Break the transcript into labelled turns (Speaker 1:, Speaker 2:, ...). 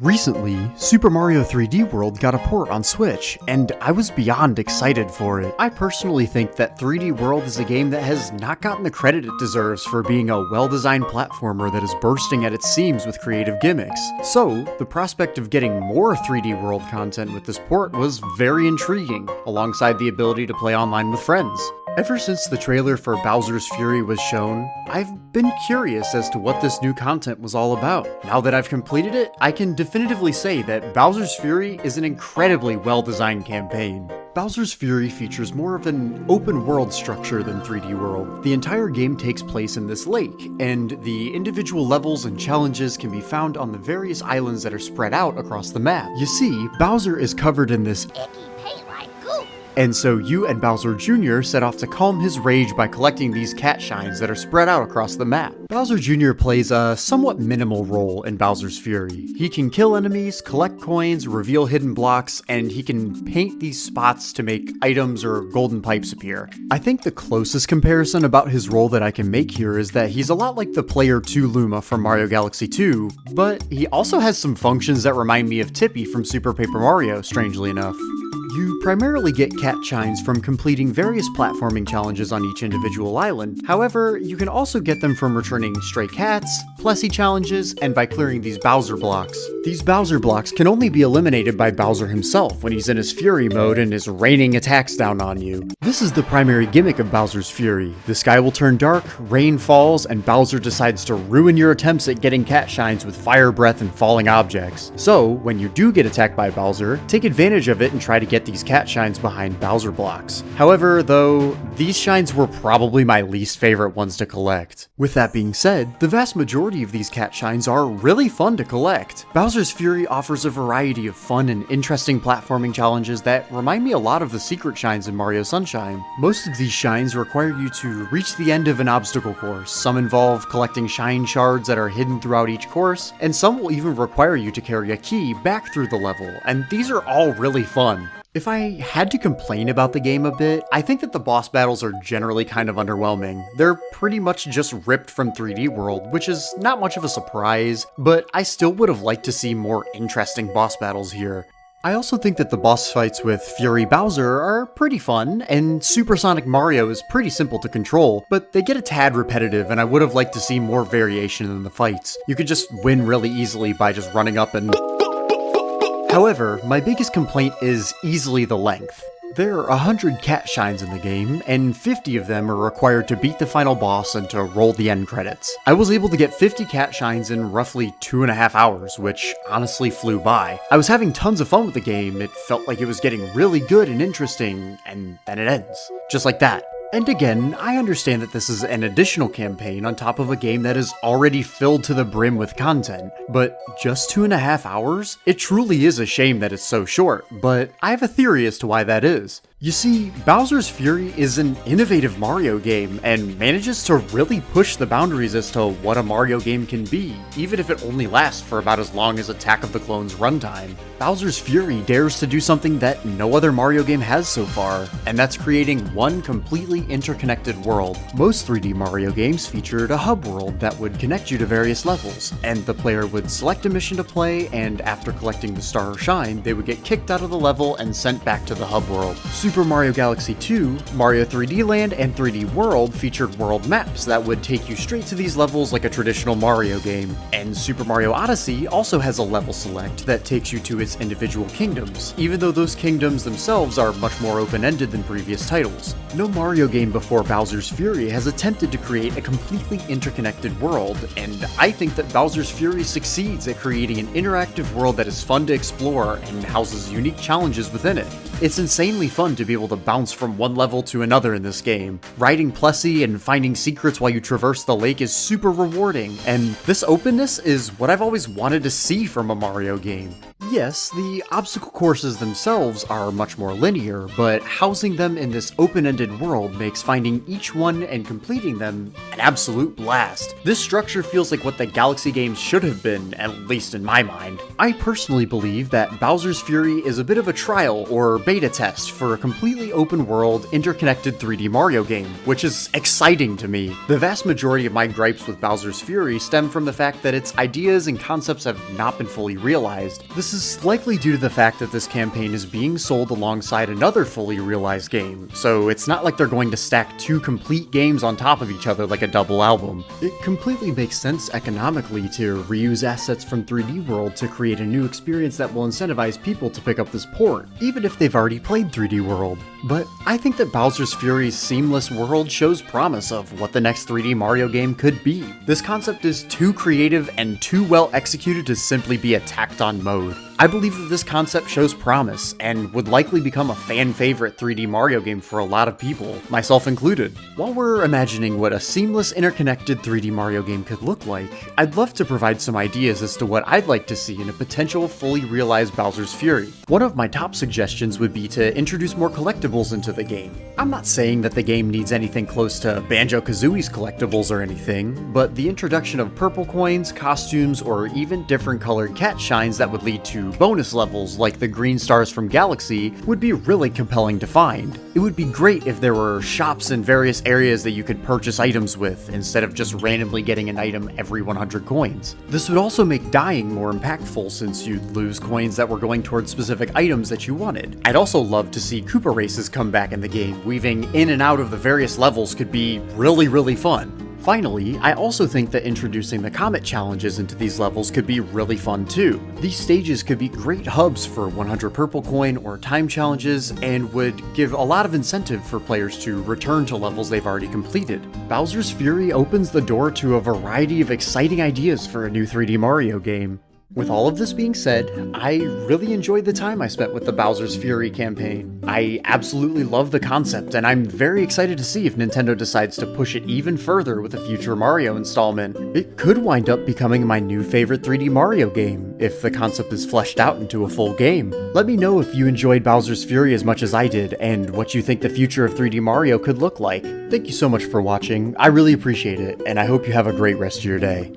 Speaker 1: Recently, Super Mario 3D World got a port on Switch, and I was beyond excited for it. I personally think that 3D World is a game that has not gotten the credit it deserves for being a well-designed platformer that is bursting at its seams with creative gimmicks. So, the prospect of getting more 3D World content with this port was very intriguing, alongside the ability to play online with friends. Ever since the trailer for Bowser's Fury was shown, I've been curious as to what this new content was all about. Now that I've completed it, I can definitively say that Bowser's Fury is an incredibly well-designed campaign. Bowser's Fury features more of an open-world structure than 3D World. The entire game takes place in this lake, and the individual levels and challenges can be found on the various islands that are spread out across the map. You see, Bowser is covered in this and so you and Bowser Jr. set off to calm his rage by collecting these cat shines that are spread out across the map. Bowser Jr. plays a somewhat minimal role in Bowser's Fury. He can kill enemies, collect coins, reveal hidden blocks, and he can paint these spots to make items or golden pipes appear. I think the closest comparison about his role that I can make here is that he's a lot like the Player 2 Luma from Mario Galaxy 2, but he also has some functions that remind me of Tippy from Super Paper Mario, strangely enough. You primarily get cat shines from completing various platforming challenges on each individual island. However, you can also get them from returning stray cats, Plessy challenges, and by clearing these Bowser blocks. These Bowser blocks can only be eliminated by Bowser himself when he's in his Fury mode and is raining attacks down on you. This is the primary gimmick of Bowser's Fury. The sky will turn dark, rain falls, and Bowser decides to ruin your attempts at getting cat shines with fire breath and falling objects. So, when you do get attacked by Bowser, take advantage of it and try to get these cat shines behind Bowser blocks. However, though, these shines were probably my least favorite ones to collect. With that being said, the vast majority of these cat shines are really fun to collect. Bowser's Fury offers a variety of fun and interesting platforming challenges that remind me a lot of the secret shines in Mario Sunshine. Most of these shines require you to reach the end of an obstacle course. Some involve collecting shine shards that are hidden throughout each course, and some will even require you to carry a key back through the level, and these are all really fun. If I had to complain about the game a bit, I think that the boss battles are generally kind of underwhelming. They're pretty much just ripped from 3D World, which is not much of a surprise, but I still would have liked to see more interesting boss battles here. I also think that the boss fights with Fury Bowser are pretty fun, and Supersonic Mario is pretty simple to control, but they get a tad repetitive and I would have liked to see more variation in the fights. You could just win really easily by just running up and... However, my biggest complaint is easily the length. There are 100 cat shines in the game, and 50 of them are required to beat the final boss and to roll the end credits. I was able to get 50 cat shines in roughly 2.5 hours, which honestly flew by. I was having tons of fun with the game, it felt like it was getting really good and interesting, and then it ends. Just like that. And again, I understand that this is an additional campaign on top of a game that is already filled to the brim with content, but just 2.5 hours? It truly is a shame that it's so short, but I have a theory as to why that is. You see, Bowser's Fury is an innovative Mario game and manages to really push the boundaries as to what a Mario game can be, even if it only lasts for about as long as Attack of the Clones runtime. Bowser's Fury dares to do something that no other Mario game has so far, and that's creating one completely interconnected world. Most 3D Mario games featured a hub world that would connect you to various levels, and the player would select a mission to play, and after collecting the star or shine, they would get kicked out of the level and sent back to the hub world. Super Mario Galaxy 2, Mario 3D Land, and 3D World featured world maps that would take you straight to these levels like a traditional Mario game. And Super Mario Odyssey also has a level select that takes you to its individual kingdoms, even though those kingdoms themselves are much more open-ended than previous titles. No Mario game before Bowser's Fury has attempted to create a completely interconnected world, and I think that Bowser's Fury succeeds at creating an interactive world that is fun to explore and houses unique challenges within it. It's insanely fun to be able to bounce from one level to another in this game. Riding Plessy and finding secrets while you traverse the lake is super rewarding, and this openness is what I've always wanted to see from a Mario game. Yes, the obstacle courses themselves are much more linear, but housing them in this open-ended world makes finding each one and completing them an absolute blast. This structure feels like what the Galaxy games should have been, at least in my mind. I personally believe that Bowser's Fury is a bit of a trial or beta test for a completely open-world, interconnected 3D Mario game, which is exciting to me. The vast majority of my gripes with Bowser's Fury stem from the fact that its ideas and concepts have not been fully realized. This is likely due to the fact that this campaign is being sold alongside another fully realized game, so it's not like they're going to stack two complete games on top of each other like a double album. It completely makes sense economically to reuse assets from 3D World to create a new experience that will incentivize people to pick up this port, even if they've already played 3D World. But I think that Bowser's Fury's seamless world shows promise of what the next 3D Mario game could be. This concept is too creative and too well executed to simply be a tacked-on mode. I believe that this concept shows promise, and would likely become a fan-favorite 3D Mario game for a lot of people, myself included. While we're imagining what a seamless, interconnected 3D Mario game could look like, I'd love to provide some ideas as to what I'd like to see in a potential fully realized Bowser's Fury. One of my top suggestions would be to introduce more collectibles into the game. I'm not saying that the game needs anything close to Banjo-Kazooie's collectibles or anything, but the introduction of purple coins, costumes, or even different colored cat shines that would lead to bonus levels like the green stars from Galaxy would be really compelling to find. It would be great if there were shops in various areas that you could purchase items with, instead of just randomly getting an item every 100 coins. This would also make dying more impactful since you'd lose coins that were going towards specific items that you wanted. I'd also love to see Koopa races come back in the game. Weaving in and out of the various levels could be really fun. Finally, I also think that introducing the Comet challenges into these levels could be really fun too. These stages could be great hubs for 100 purple coin or time challenges, and would give a lot of incentive for players to return to levels they've already completed. Bowser's Fury opens the door to a variety of exciting ideas for a new 3D Mario game. With all of this being said, I really enjoyed the time I spent with the Bowser's Fury campaign. I absolutely love the concept, and I'm very excited to see if Nintendo decides to push it even further with a future Mario installment. It could wind up becoming my new favorite 3D Mario game, if the concept is fleshed out into a full game. Let me know if you enjoyed Bowser's Fury as much as I did, and what you think the future of 3D Mario could look like. Thank you so much for watching, I really appreciate it, and I hope you have a great rest of your day.